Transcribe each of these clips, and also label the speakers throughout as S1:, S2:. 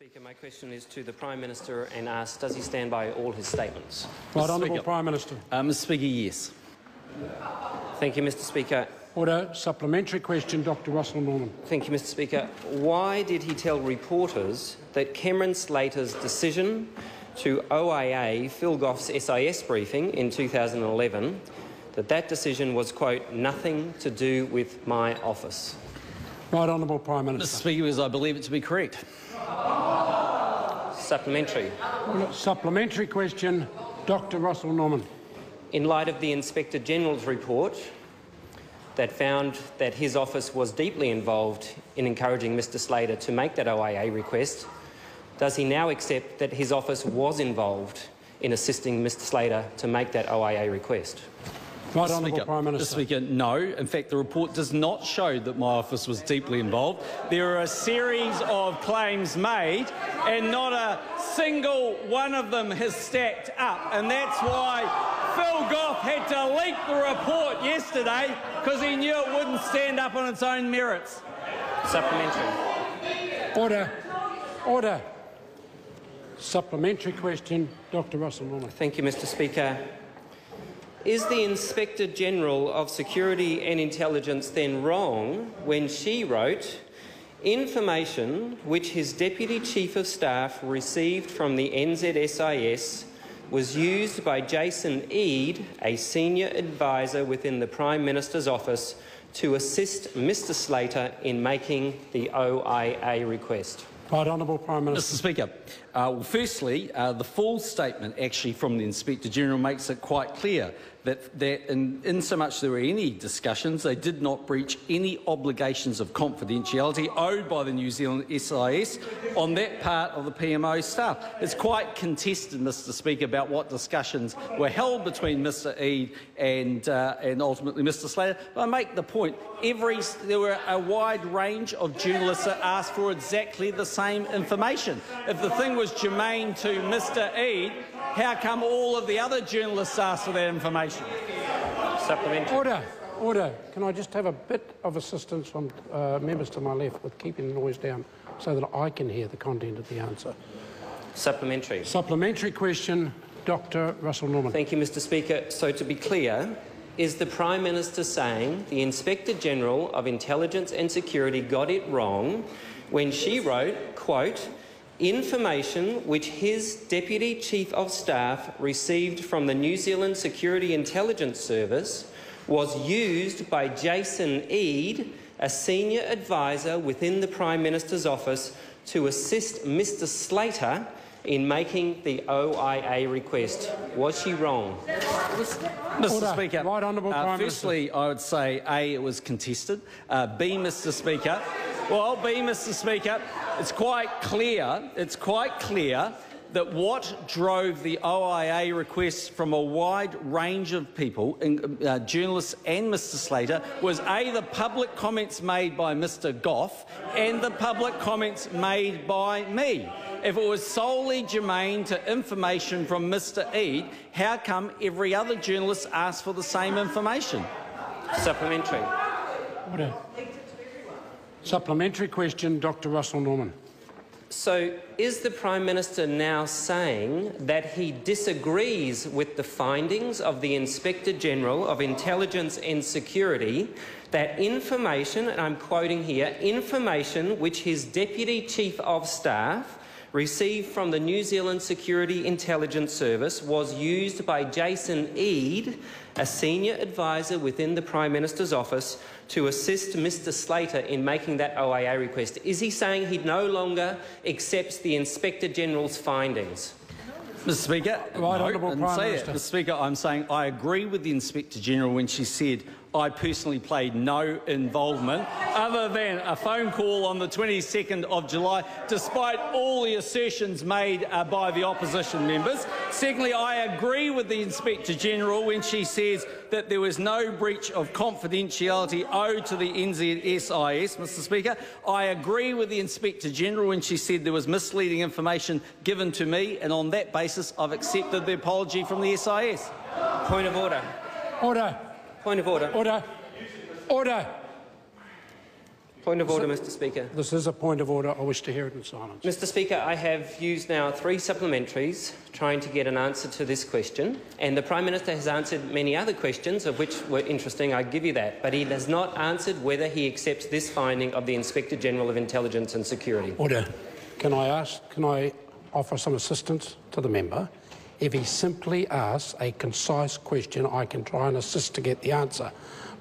S1: Speaker, my question is to the Prime Minister and asks, does he stand by all his statements?
S2: Right, Honourable Prime Minister.
S3: Mr Speaker, yes.
S1: Thank you, Mr Speaker.
S2: Order. Supplementary question, Dr Russel Norman.
S1: Thank you, Mr Speaker. Why did he tell reporters that Cameron Slater's decision to OIA Phil Goff's SIS briefing in 2011, that decision was, quote, nothing to do with my office?
S2: Right, Honourable Prime Minister.
S3: Mr Speaker, because I believe it to be correct.
S1: Supplementary.
S2: Supplementary question, Dr Russel Norman.
S1: In light of the Inspector General's report that found that his office was deeply involved in encouraging Mr Slater to make that OIA request, does he now accept that his office was involved in assisting Mr Slater to make that OIA request?
S2: Right, Honourable Prime Minister.
S3: Mr Speaker, no. In fact, the report does not show that my office was deeply involved. There are a series of claims made and not a single one of them has stacked up. And that's why Phil Goff had to leak the report yesterday, because he knew it wouldn't stand up on its own merits.
S1: Supplementary.
S2: Order. Order. Supplementary question, Dr Russel Norman.
S1: Thank you, Mr Speaker. Is the Inspector General of Security and Intelligence then wrong when she wrote, information which his Deputy Chief of Staff received from the NZSIS was used by Jason Eade, a senior advisor within the Prime Minister's office, to assist Mr Slater in making the OIA request?
S2: Right, Honourable Prime Minister.
S3: Mr Speaker, well, firstly, the full statement actually from the Inspector General makes it quite clear that in so much there were any discussions, they did not breach any obligations of confidentiality owed by the New Zealand SIS on that part of the PMO staff. It's quite contested, Mr Speaker, about what discussions were held between Mr Eade and ultimately Mr Slater. But I make the point, there were a wide range of journalists that asked for exactly the same information. If the thing was germane to Mr Eade, how come all of the other journalists asked for that information?
S1: Supplementary.
S2: Order. Order. Can I just have a bit of assistance from members to my left with keeping the noise down so that I can hear the content of the answer?
S1: Supplementary.
S2: Supplementary question, Dr Russel Norman.
S1: Thank you, Mr Speaker. So to be clear, is the Prime Minister saying the Inspector General of Intelligence and Security got it wrong when she wrote, quote, information which his Deputy Chief of Staff received from the New Zealand Security Intelligence Service was used by Jason Eade, a senior advisor within the Prime Minister's office, to assist Mr Slater in making the OIA request? Was she wrong?
S3: Mr Speaker,
S2: right, Honourable Prime
S3: firstly, I would say A, it was contested. B, Mr Speaker, it's quite clear that what drove the OIA requests from a wide range of people, journalists and Mr Slater, was A, the public comments made by Mr Goff and the public comments made by me. If it was solely germane to information from Mr Eade, how come every other journalist asked for the same information?
S1: Supplementary.
S2: Order. Supplementary question, Dr Russel Norman.
S1: So is the Prime Minister now saying that he disagrees with the findings of the Inspector General of Intelligence and Security that information, and I'm quoting here, information which his Deputy Chief of Staff received from the New Zealand Security Intelligence Service was used by Jason Eade, a senior advisor within the Prime Minister's office, to assist Mr Slater in making that OIA request? Is he saying he no longer accepts the Inspector General's findings?
S3: Mr Speaker,
S2: right, Honourable Prime Minister.
S3: Mr Speaker, I'm saying I agree with the Inspector General when she said I personally played no involvement other than a phone call on the 22nd of July, despite all the assertions made by the opposition members. Secondly, I agree with the Inspector General when she says that there was no breach of confidentiality owed to the NZSIS, Mr Speaker. I agree with the Inspector General when she said there was misleading information given to me, and on that basis I've accepted the apology from the SIS.
S1: Point of order.
S2: Order.
S1: Point of order.
S2: Order. Order.
S1: Point of order, Mr Speaker.
S2: This is a point of order. I wish to hear it in silence.
S1: Mr Speaker, I have used now 3 supplementaries trying to get an answer to this question, and the Prime Minister has answered many other questions, of which were interesting, I give you that, but he has not answered whether he accepts this finding of the Inspector General of Intelligence and Security.
S2: Order. Can I offer some assistance to the member? If he simply asks a concise question, I can try and assist to get the answer.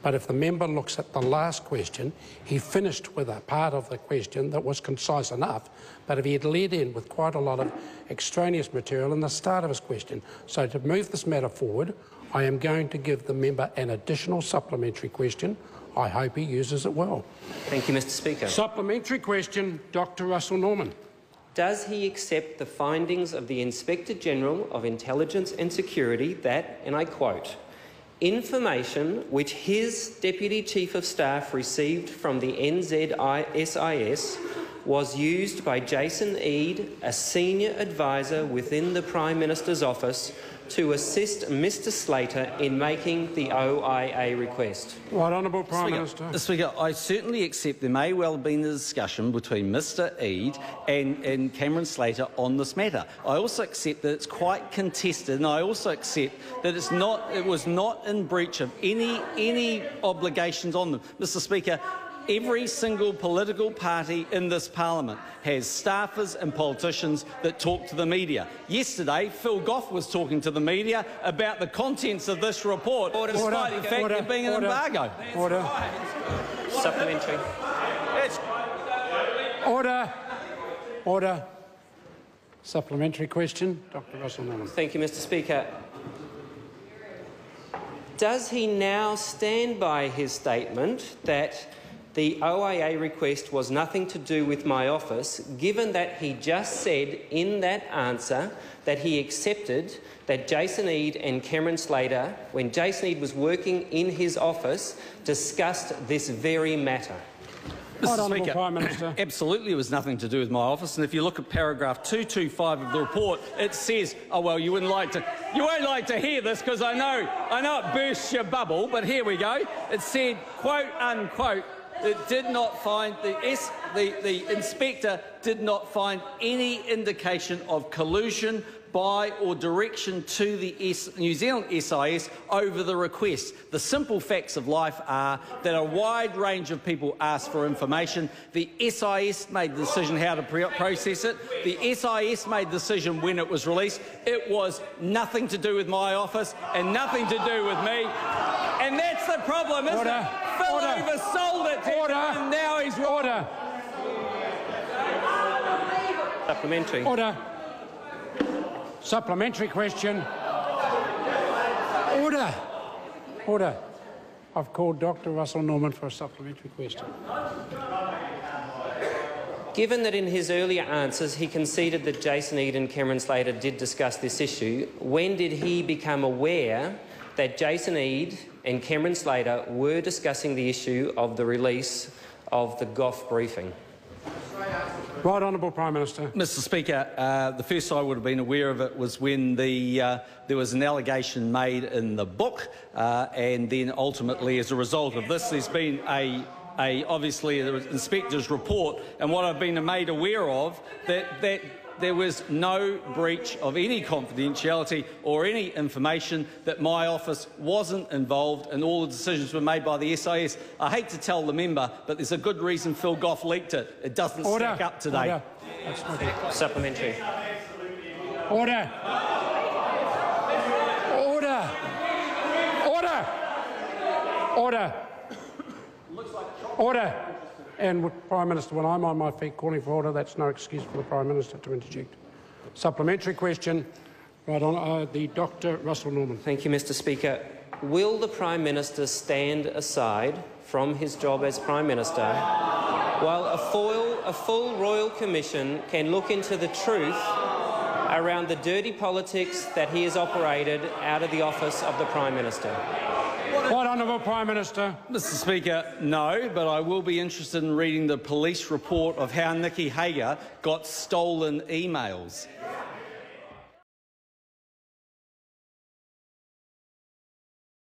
S2: But if the member looks at the last question, he finished with a part of the question that was concise enough, but if he had led in with quite a lot of extraneous material in the start of his question. So to move this matter forward, I am going to give the member an additional supplementary question. I hope he uses it well.
S1: Thank you, Mr Speaker.
S2: Supplementary question, Dr. Russel Norman.
S1: Does he accept the findings of the Inspector General of Intelligence and Security that, and I quote, information which his Deputy Chief of Staff received from the NZSIS was used by Jason Eade, a senior advisor within the Prime Minister's office, to assist Mr Slater in making the OIA request?
S2: Right, Honourable Prime Minister.
S3: Mr Speaker, I certainly accept there may well have been a discussion between Mr Eade and Cameron Slater on this matter. I also accept that it's quite contested, and I also accept that it was not in breach of any obligations on them. Mr Speaker, every single political party in this parliament has staffers and politicians that talk to the media. Yesterday, Phil Goff was talking to the media about the contents of this report, despite the fact there being an embargo.
S2: Order.
S1: Supplementary.
S2: Order. Order. Supplementary question, Dr. Russel Norman.
S1: Thank you, Mr Speaker. Does he now stand by his statement that the OIA request was nothing to do with my office, given that he just said in that answer that he accepted that Jason Eade and Cameron Slater, when Jason Eade was working in his office, discussed this very matter?
S3: Mr
S2: Speaker, Prime Minister.
S3: Absolutely, it was nothing to do with my office. And if you look at paragraph 225 of the report, it says, "Oh well, you won't like to hear this because I know it bursts your bubble." But here we go. It said, "quote unquote." It did not find the inspector did not find any indication of collusion by or direction to the New Zealand SIS over the request. The simple facts of life are that a wide range of people asked for information. The SIS made the decision how to process it. The SIS made the decision when it was released. It was nothing to do with my office and nothing to do with me. And that's the problem, isn't it? Phil oversold it to him, and now he's wrong.
S2: Order.
S1: Supplementary.
S2: Order. Supplementary question. Order. Order. I've called Dr. Russel Norman for a supplementary question.
S1: Given that in his earlier answers he conceded that Jason Eade and Cameron Slater did discuss this issue, when did he become aware that Jason Eade and Cameron Slater were discussing the issue of the release of the Goff briefing?
S2: Right, Honourable Prime Minister.
S3: Mr Speaker, the first I would have been aware of it was when there was an allegation made in the book, and then ultimately, as a result of this, there's been obviously the inspector's report, and what I've been made aware of that there was no breach of any confidentiality or any information, that my office wasn't involved and all the decisions were made by the SIS. I hate to tell the member, but there's a good reason Phil Goff leaked it. It doesn't stack up today.
S2: Order.
S1: Supplementary.
S2: Order. Order. Order. Order. Order. And, Prime Minister, when I'm on my feet calling for order, that's no excuse for the Prime Minister to interject. Supplementary question. Right on, the Dr. Russel Norman.
S1: Thank you, Mr Speaker. Will the Prime Minister stand aside from his job as Prime Minister while a full Royal Commission can look into the truth around the dirty politics that he has operated out of the office of the Prime Minister?
S2: Right, Honourable Prime Minister.
S3: Mr Speaker, no, but I will be interested in reading the police report of how Nikki Hager got stolen emails.